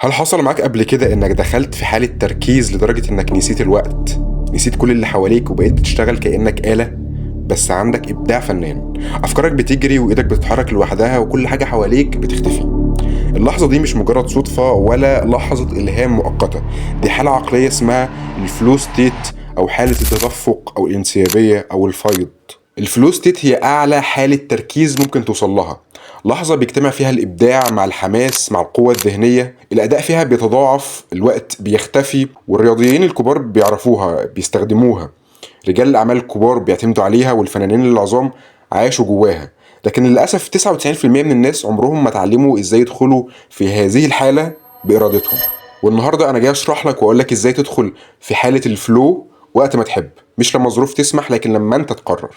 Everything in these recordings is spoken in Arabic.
هل حصل معاك قبل كده انك دخلت في حالة تركيز لدرجة انك نسيت الوقت، نسيت كل اللي حواليك وبقيت بتشتغل كأنك آلة؟ بس عندك إبداع فنان، أفكارك بتجري وإيدك بتتحرك لوحدها وكل حاجة حواليك بتختفي. اللحظة دي مش مجرد صدفة ولا لحظة إلهام مؤقتة، دي حالة عقلية اسمها الفلو ستيت، أو حالة التدفق أو الانسيابية أو الفيض. الفلو ستيت هي أعلى حالة تركيز ممكن توصل لها، لحظة بيجتمع فيها الإبداع مع الحماس مع القوة الذهنية، الأداء فيها بيتضاعف، الوقت بيختفي، والرياضيين الكبار بيعرفوها بيستخدموها، رجال الأعمال الكبار بيعتمدوا عليها، والفنانين العظام عاشوا جواها. لكن للأسف 99% من الناس عمرهم ما اتعلموا إزاي يدخلوا في هذه الحالة بإرادتهم. والنهاردة أنا جاي أشرح لك وأقول لك إزاي تدخل في حالة الفلو وقت ما تحب، مش لما الظروف تسمح لكن لما أنت تقرر.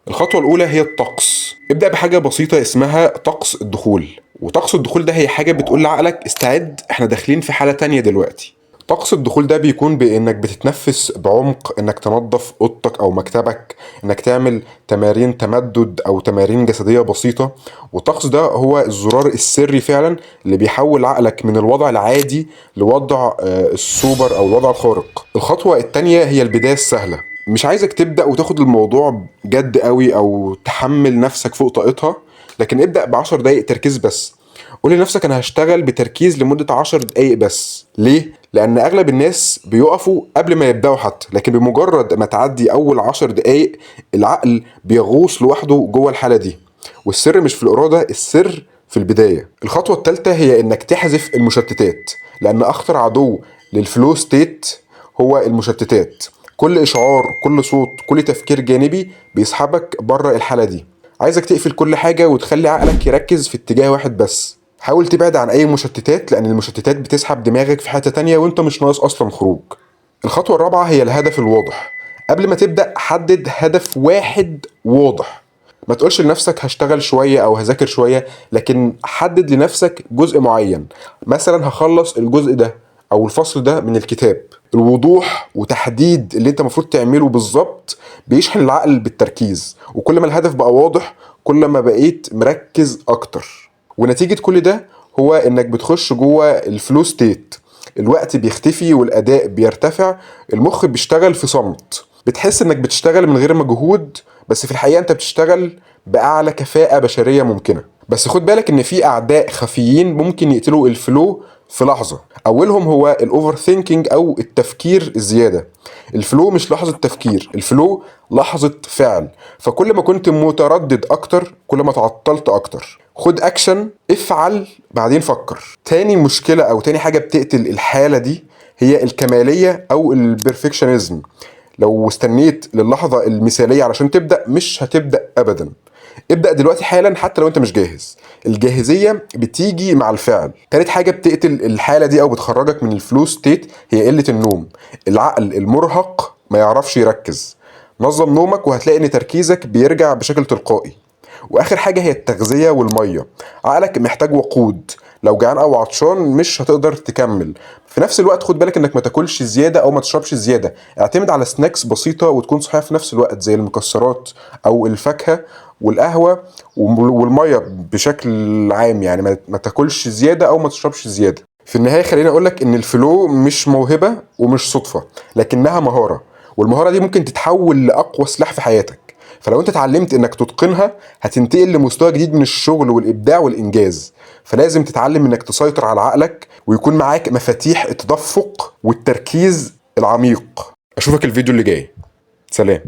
الخطوة الأولى هي الطقس. ابدأ بحاجة بسيطة اسمها طقس الدخول، وطقس الدخول ده هي حاجة بتقول لعقلك استعد، احنا داخلين في حالة تانية دلوقتي. طقس الدخول ده بيكون بانك بتتنفس بعمق، انك تنظف اوضتك او مكتبك، انك تعمل تمارين تمدد او تمارين جسدية بسيطة. والطقس ده هو الزرار السري فعلا اللي بيحول عقلك من الوضع العادي لوضع السوبر او الوضع الخارق. الخطوة التانية هي البداية السهلة. مش عايزك تبدأ وتاخد الموضوع جد قوي او تحمل نفسك فوق طاقتها، لكن ابدأ ب10 دقايق تركيز بس. قول لنفسك انا هشتغل بتركيز لمدة 10 دقايق بس. ليه؟ لان اغلب الناس بيقفوا قبل ما يبدأوا حتى، لكن بمجرد ما تعدي اول 10 دقايق العقل بيغوص لوحده جوه الحالة دي. والسر مش في الإرادة، السر في البداية. الخطوة الثالثة هي انك تحذف المشتتات، لان اخطر عدو للفلو ستيت هو المشتتات. كل اشعار، كل صوت، كل تفكير جانبي بيسحبك بره الحالة دي. عايزك تقفل كل حاجة وتخلي عقلك يركز في اتجاه واحد بس. حاول تبعد عن اي مشتتات، لان المشتتات بتسحب دماغك في حتة تانية وانت مش ناقص اصلا خروج. الخطوة الرابعة هي الهدف الواضح. قبل ما تبدأ حدد هدف واحد واضح. ما تقولش لنفسك هشتغل شوية او هذاكر شوية، لكن حدد لنفسك جزء معين. مثلا هخلص الجزء ده او الفصل ده من الكتاب. الوضوح وتحديد اللي انت المفروض تعمله بالظبط بيشحن العقل بالتركيز، وكل ما الهدف بقى واضح كل ما بقيت مركز اكتر. ونتيجة كل ده هو انك بتخش جوه الفلو ستيت، الوقت بيختفي والاداء بيرتفع، المخ بيشتغل في صمت. بتحس انك بتشتغل من غير مجهود، بس في الحقيقة انت بتشتغل بأعلى كفاءة بشرية ممكنة. بس خد بالك ان في اعداء خفيين ممكن يقتلوا الفلو في لحظة. اولهم هو الاوفر ثينكينج او التفكير الزيادة. الفلو مش لحظة تفكير، الفلو لحظة فعل. فكل ما كنت متردد اكتر كل ما تعطلت اكتر. خد اكشن، افعل بعدين فكر. تاني مشكلة او تاني حاجة بتقتل الحالة دي هي الكمالية او البرفكشنزم. لو استنيت للحظة المثالية علشان تبدأ مش هتبدأ ابدا. ابدأ دلوقتي حالا حتى لو انت مش جاهز. الجاهزية بتيجي مع الفعل. تالت حاجة بتقتل الحالة دي او بتخرجك من الفلو ستيت هي قلة النوم. العقل المرهق ما يعرفش يركز. نظم نومك وهتلاقي ان تركيزك بيرجع بشكل تلقائي. واخر حاجة هي التغذية والمية. عقلك محتاج وقود، لو جعان او عطشان مش هتقدر تكمل. في نفس الوقت خد بالك انك ما تاكلش زيادة او ما تشربش زيادة. اعتمد على سناكس بسيطة وتكون صحية في نفس الوقت، زي المكسرات او الفاكهة والقهوة والمية بشكل عام. يعني ما تاكلش زيادة او ما تشربش زيادة. في النهاية خليني اقولك ان الفلو مش موهبة ومش صدفة، لكنها مهارة. والمهارة دي ممكن تتحول لأقوى سلاح في حياتك. فلو انت اتعلمت انك تتقنها هتنتقل لمستوى جديد من الشغل والابداع والانجاز. فلازم تتعلم انك تسيطر على عقلك ويكون معاك مفاتيح التدفق والتركيز العميق. اشوفك الفيديو اللي جاي. سلام.